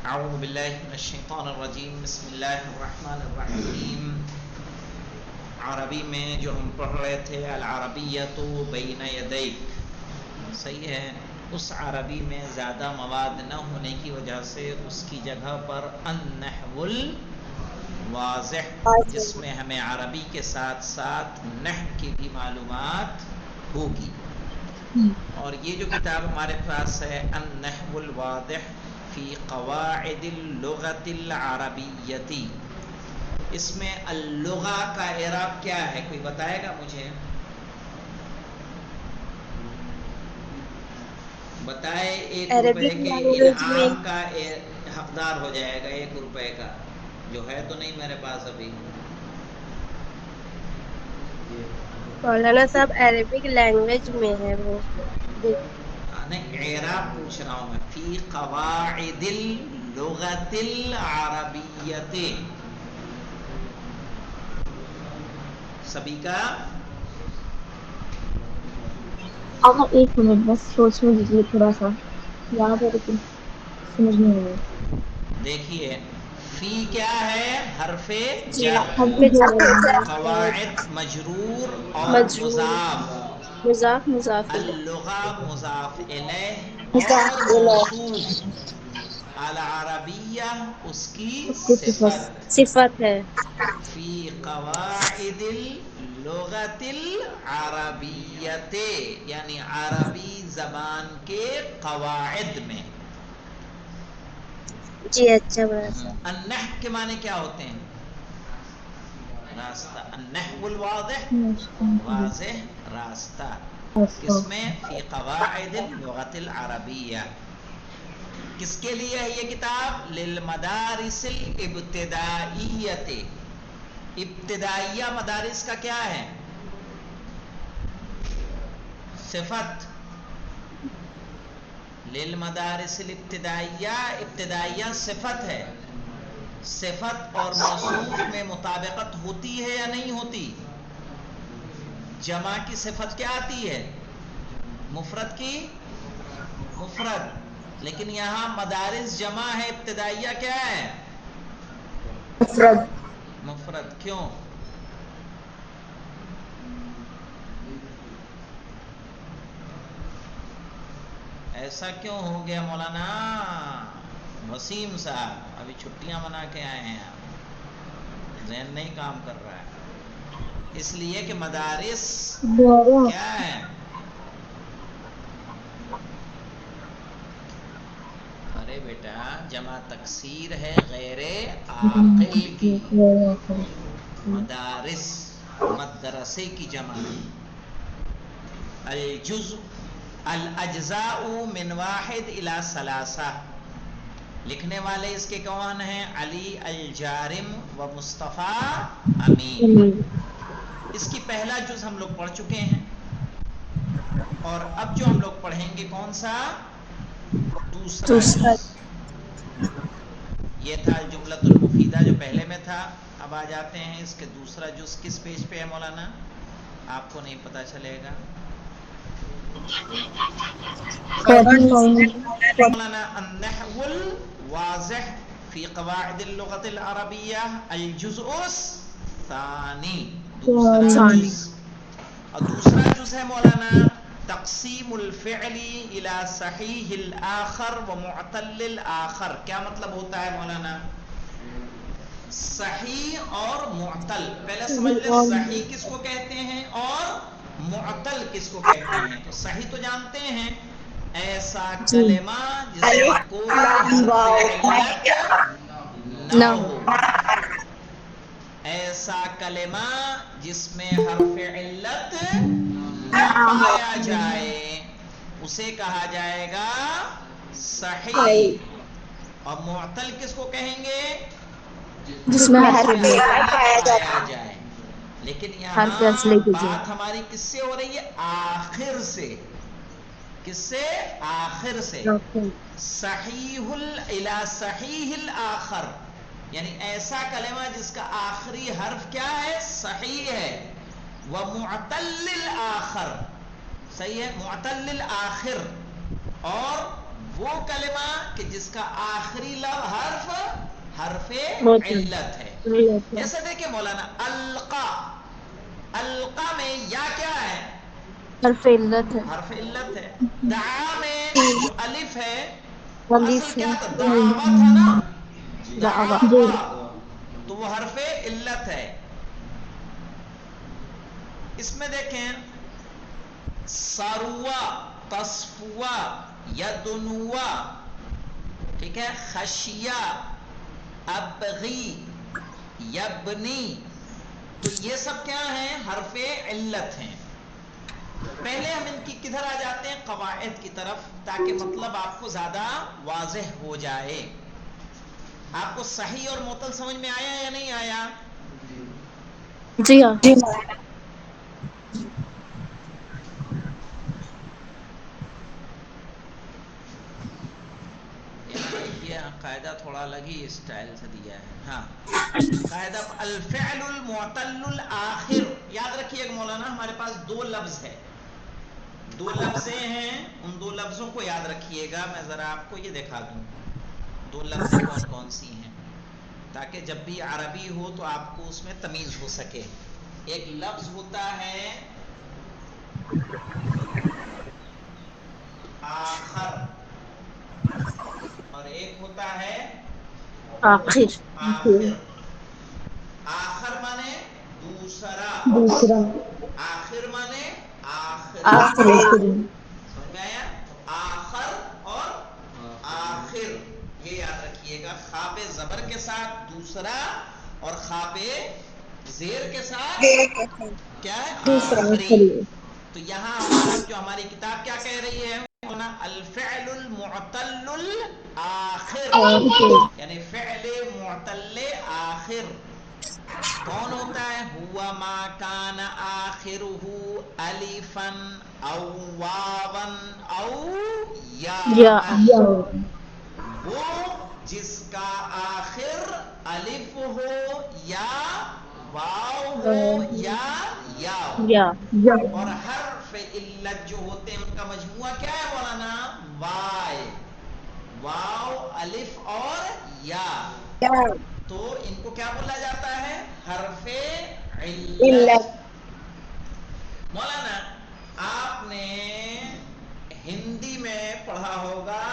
اعوذ باللہ من الشیطان الرجیم بسم اللہ الرحمن الرحیم. عربی میں جو ہم پڑھ رہے تھے العربیۃ بین یدیک، صحیح ہے. اس عربی میں زیادہ مواد نہ ہونے کی وجہ سے اس کی جگہ پر النحو الواضح، جس میں ہمیں عربی کے ساتھ ساتھ نحو کی بھی معلومات ہوگی. اور یہ جو کتاب ہمارے پاس ہے النحو الواضح فی قواعد اللغۃ العربیۃ، اس میں اللغہ کا اعراب کیا ہے؟ کوئی بتائے گا مجھے؟ بتائے. 1 روپے عربک کے لینگویج میں انعام کا حقدار ہو جائے گا 1 روپے کا، جو ہے تو نہیں میرے پاس ابھی. مولانا صاحب عربک لینگویج میں ہے وہ. نہیں، اعراب پوچھ رہا ہوں میں. فی قواعد اللغۃ العربیۃ، سبھی کا. آقا 1 منٹ بس سوچنے دیجیے تھوڑا سا، یاد ہے لیکن سمجھ نہیں آ رہا. دیکھیے، فی کیا ہے؟ حرف جی جر. قواعد مجرور اور مجرور، مضاف. مضاف مضاف الیہ. اللغہ مضاف الیہ اور موصوف. العربیہ اس کی اس کی صفت. صفت ہے. فی قواعد اللغۃ العربیۃ، یعنی عربی زبان کے قواعد میں. جی اچھا مولانا صاحب. النحو کے معنی کیا ہوتے ہیں؟ راستہ. النحو الواضح، واضح راستہ. کس میں؟ فی قواعد اللغۃ العربیہ. کس کے لیے ہے یہ کتاب؟ للمدارس الابتدائیۃ. ابتدائیہ مدارس کا کیا ہے؟ صفت. للمدارس الابتدائیہ، ابتدائیہ صفت ہے. صفت اور موصوف میں مطابقت ہوتی ہے یا نہیں ہوتی؟ جمع کی صفت کیا آتی ہے؟ مفرد کی مفرد. لیکن یہاں مدارس جمع ہے، ابتدائیہ کیا ہے؟ مفرد. کیوں؟ ایسا کیوں ہو گیا مولانا وسیم صاحب؟ ابھی چھٹیاں منا کے آئے ہیں آپ، ذہن نہیں کام کر رہا ہے. اس لیے کہ مدارس کیا ہے؟ ارے بیٹا، جمع تکسیر ہے غیر عاقل کی. مدارس مدرسے کی جمع. الجزء الاجزاء من 1 إلى 3. لکھنے والے اس کے کون ہیں؟ علی الجارم و مصطفیٰ امین. اس کی پہلا جز ہم لوگ پڑھ چکے ہیں، اور اب جو ہم لوگ پڑھیں گے کون سا؟ دوسرا دوسرا. جز. یہ تھا الجملۃ المفیدہ جو پہلے میں تھا. اب آ جاتے ہیں اس کے دوسرا جز. کس پیج پہ ہے مولانا؟ آپ کو نہیں پتہ چلے گا. مولانا النحو الواضح فی قواعد اللغۃ العربیہ الجزء الثانی، دوسرا ثانی. جز. اور دوسرا جز ہے مولانا تقسیم الفعل الى صحیح الاخر و معتل الاخر. کیا مطلب ہوتا ہے مولانا؟ صحیح اور معتل. پہلے سمجھ لیں صحیح کس کو کہتے ہیں اور معتل کس کو کہتے ہیں. تو صحیح تو جانتے ہیں، ایسا جی کلمہ جس میں کوئی حرف علت نہ ہو. ایسا کلمہ جس میں حرف علت نہ پایا جائے اسے کہا جائے گا صحیح. اور معتل کس کو کہیں گے؟ جس میں حرف علت علت پایا جائے. لیکن حرف یہاں اصلی کی جگہ. بات ہماری کس سے ہو رہی ہے؟ آخر سے. کس سے؟ آخر سے. صحیح الی صحیح الاخر، یعنی ایسا کلمہ جس کا آخری حرف کیا ہے؟ صحیح ہے. ومعتل الاخر، صحیح ہے، معتل الاخر. اور وہ کلمہ کہ جس کا آخری حرف علت ہے. جیسے دیکھیں مولانا القا، القا میں یا کیا ہے؟ حرف علت ہے. حرف علت ہے. دعا میں جو الف ہے وہ الف اصل کیا تھا؟ دعوا تھا نا، دعوا. دعوا، تو وہ حرف علت ہے. اس میں دیکھیں سروا، تصفوا، یدنوا، ٹھیک ہے، خشیہ، ابغی، یبنی، تو یہ سب کیا ہیں؟ حرف علت ہیں. پہلے ہم ان کی کدھر آ جاتے ہیں؟ قواعد کی طرف، تاکہ مطلب آپ کو زیادہ واضح ہو جائے. آپ کو صحیح اور معطل سمجھ میں آیا یا نہیں آیا؟ جی ہاں. یہ قاعدہ تھوڑا الگ ہی اسٹائل سے دیا ہے. ہاں، قاعدہ الفعل المعتل الآخر. یاد رکھیے کہ مولانا ہمارے پاس دو لفظ ہے، دو لفظیں ہیں، ان دو لفظوں کو یاد رکھیے گا. میں ذرا آپ کو یہ دکھا دوں دو لفظیں کون کون سی ہیں، تاکہ جب بھی عربی ہو تو آپ کو اس میں تمیز ہو سکے. ایک لفظ ہوتا ہے آخر، اور ایک ہوتا ہے آخر. آخر. آخر مانے دوسرا، آخر مانے آخری. سمجھ میں آیا؟ آخر اور آخر یہ یاد رکھیے گا. خاء پہ زبر کے ساتھ دوسرا، اور خاء پہ زیر کے ساتھ کیا ہے؟ آخری. تو یہاں ہمارا جو ہماری کتاب کیا کہہ رہی ہے؟ الفعل المعتل الآخر، یعنی فعل معتل آخر کون ہوتا ہے؟ ہوا ما کان آخرہ الفا او واوا او یاء، وہ جس کا آخر الف ہو یا واو ہو یا یا ہو. اور حرف علت جو ہوتے ہیں ان کا مجموعہ کیا ہے مولانا؟ وائے، واو، الف اور یا. تو ان کو کیا بولا جاتا ہے؟ حرف علت. مولانا آپ نے ہندی میں پڑھا ہوگا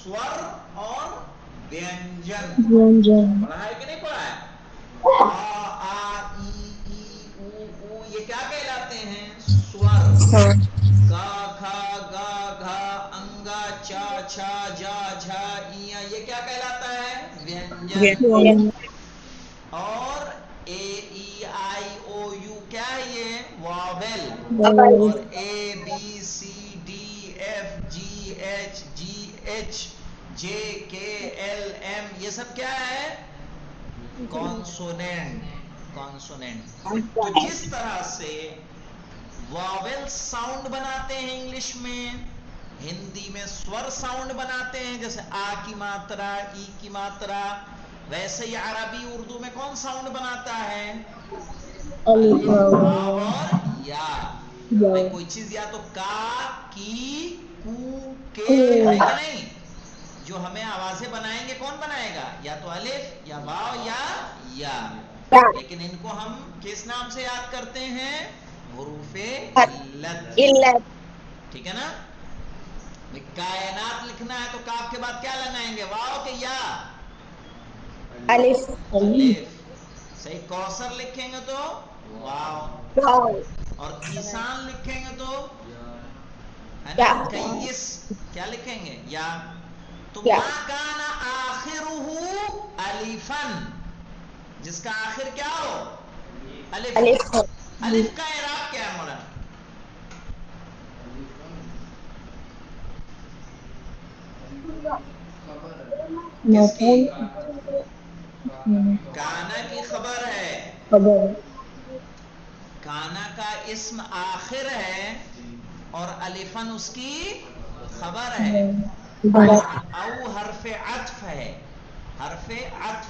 سور اور وینجن، پڑھا ہے کہ نہیں پڑھا ہے؟ آ، آ، ای، او، یہ کیا کہلاتے ہیں؟ سور. گا، کھا، گا، گھا، انگا، چا، چھا، جا، جھا، ایاں، یہ کیا کہلاتا ہے؟ وینجن. اور اے، ای، آئی، او، یو کیا ہے؟ یہ واویل. اور A, B, C, D, F, G, H, G, H, J, K, L, M, یہ سب کیا ہے؟ کانسوننٹ. تو جس طرح سے واویل ساؤنڈ بناتے ہیں انگلش میں، ہندی میں سور ساؤنڈ بناتے ہیں، جیسے آ کی ماترا، ای کی ماترا، ویسے ہی عربی اردو میں کون ساؤنڈ بناتا ہے؟ الف، واو اور یا. بھائی کوئی چیز یا تو کا، کی، کو، کے ہے کہ نہیں؟ جو ہمیں آوازیں بنائیں گے کون بنائے گا؟ یا تو الف یا واو یا. لیکن ان کو ہم کس نام سے یاد کرتے ہیں؟ حروف علت. ٹھیک ہے نا؟ کائنات لکھنا ہے تو کاف کے بعد کیا لگائیں گے؟ واو کہ یا؟ الف. صحیح. کوثر لکھیں گے تو واو، اور کسان لکھیں گے تو ہے نا کیس، کیا لکھیں گے؟ یا. تو ما کان آخرہ الفا، جس کا آخر کیا ہو؟ الف ہو. الف کا اعراب کیا ہے مولانا؟ کس کی؟ کانا کی خبر ہے. کانا کا اسم آخر ہے اور الفن اس کی خبر ہے. اور او حرف عطف ہے. حرف عطف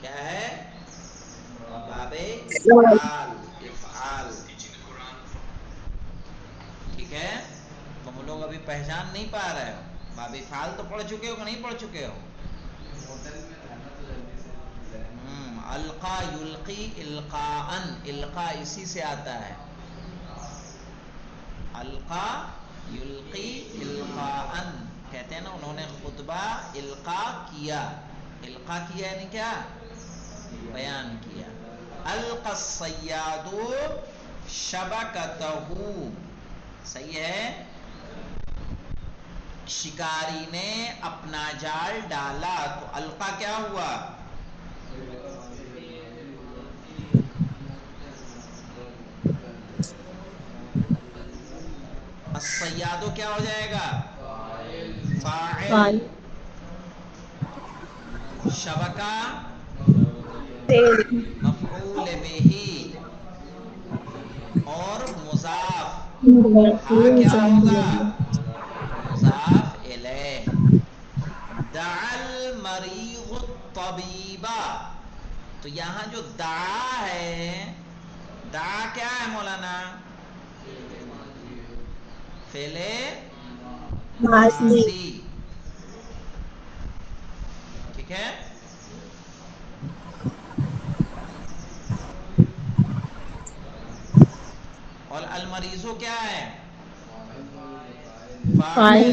کیا ہے؟ باب افعال، افعال. ٹھیک ہے، تم لوگ ابھی پہچان نہیں پا رہے ہو. باب افعال تو پڑھ چکے ہو کہ نہیں پڑھ چکے ہو؟ القا یلقی القاءً، القا اسی سے آتا ہے. القا یلقی القاءً کہتے ہیں نا، انہوں نے خطبہ القا کیا. القا کیا یعنی کیا؟ بیان کیا. القى الصیاد شبکتہ، صحیح ہے، شکاری نے اپنا جال ڈالا. تو القا کیا ہوا؟ الصیاد کیا ہو جائے گا؟ فاعل. شبکہ مفعول بہ اور مضاف. ہا کیا ہوگا؟ مضاف الیہ. دعا المریض الطبیب، تو یہاں جو دعا ہے، دعا کیا ہے مولانا؟ فعل ماضی. ٹھیک ہے، اور المریضو کیا ہے؟ فاعل.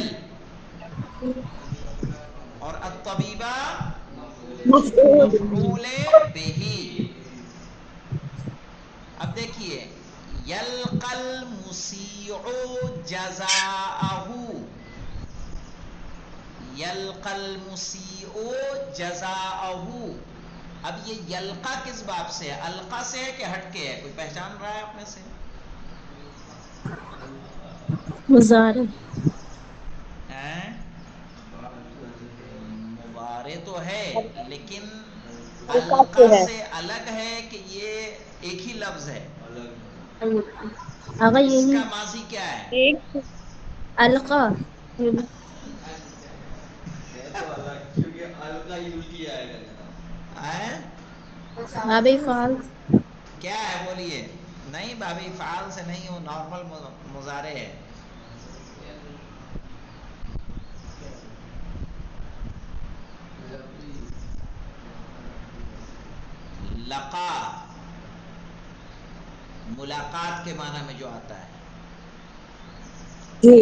اور الطبیبہ مفعول بہ. اب دیکھیے، یلقى المسیء جزاءہ، یلقى المسیء جزاءہ. اب یہ یلقا کس باب سے ہے؟ القا سے ہے کہ ہٹ کے ہے؟ کوئی پہچان رہا ہے آپ میں سے؟ مضارع. مبارے تو ہے، لیکن القا القا ہے. سے الگ ہے کہ یہ ایک ہی لفظ ہے. آگا اس یہی کا ماضی کیا ہے؟ ایک القا. کیونکہ القا یلقی آئے گا. باب افعال کیا ہے بولیے؟ نہیں، باب افعال سے نہیں، وہ نارمل مضارع ہے. لقا ملاقات کے معنی میں جو آتا ہے. جی.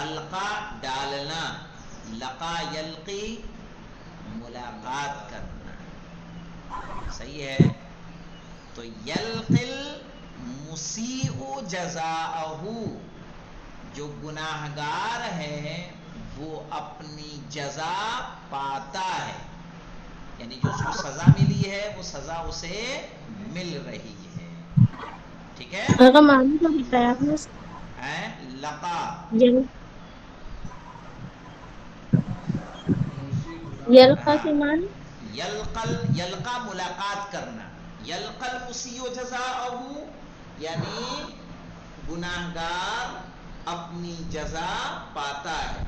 القا ڈالنا، لقا یلقی ملاقات کرنا. صحیح ہے. تو یلقی المسیء جزاءہ، جو گناہگار ہے وہ اپنی جزا پاتا ہے، یعنی جو اس کو سزا ملی ہے وہ سزا اسے مل رہی ہے. ٹھیک ہے. آگا معنی تو بتایا آپ نے. لقا یلقا کے معنی یلقا ملاقات کرنا. یلقا المسیء جزاءہ یعنی گناہگار اپنی جزا پاتا ہے،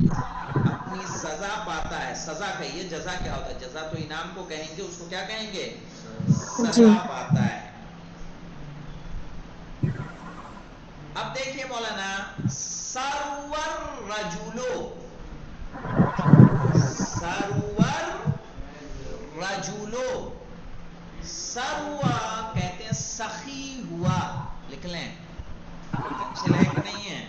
اپنی سزا پاتا ہے. سزا کہیے، جزا کیا ہوتا ہے؟ جزا تو انعام کو کہیں گے، اس کو کیا کہیں گے؟ جی. سزا پاتا ہے. اب دیکھیے مولانا، سرور رجولو، سرور رجولو، سروا کہتے ہیں سخی ہوا. لکھ لیں، پینسل ہے کہ نہیں ہے؟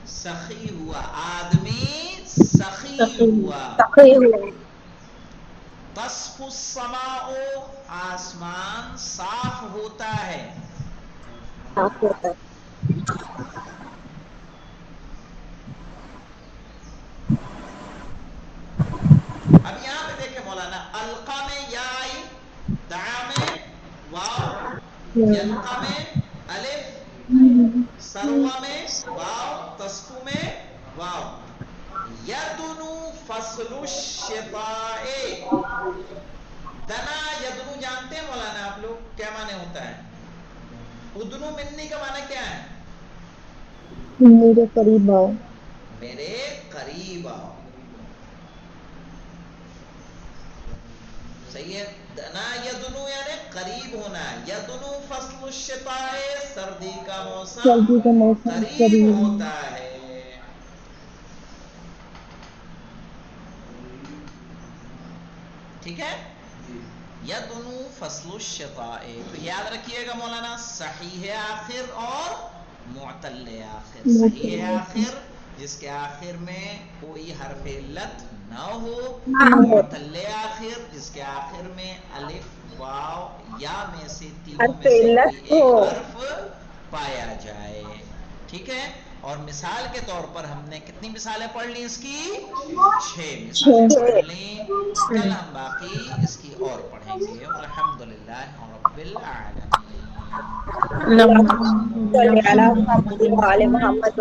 سخی ہوا، آدمی سخی ہوا. تصف السماء، آسمان صاف ہوتا ہے. اب یہاں پہ دیکھیں مولانا، القا میں یا آئی، دعا میں واو، یلقا میں الف، سروا میں واو، تصفو میں واو. یدنو فصل الشتاء، دنا یدنو جانتے ہیں مولانا آپ لوگ کیا ہوتا ہے؟ ادنو منی کا معنی کیا ہے؟ میرے قریب آؤ. میرے قریب آؤ. صحیح ہے. دنا یدنو یعنی قریب ہونا ہے. یدنو فصل الشتاء سردی کا موسم سردی کا موسم قریب قریب. ہوتا ہے. ٹھیک ہے. یدنو فصل الشتاء تو یاد رکھیے گا مولانا صحیح آخر اور معتل آخر. صحیح آخر جس کے آخر میں کوئی حرف علت نہ ہو. معتل آخر جس کے آخر میں الف واو یا میں سے تینوں میں سے کوئی ایک حرف پایا جائے. ٹھیک ہے. اور مثال کے طور پر ہم نے کتنی مثالیں پڑھ لی اس کی؟ 6 مثالیں پڑھ لی. کل ہم باقی اس کی اور پڑھیں گے. والحمدللہ رب العالمین. اللہم صلی علی محمد و آل محمد.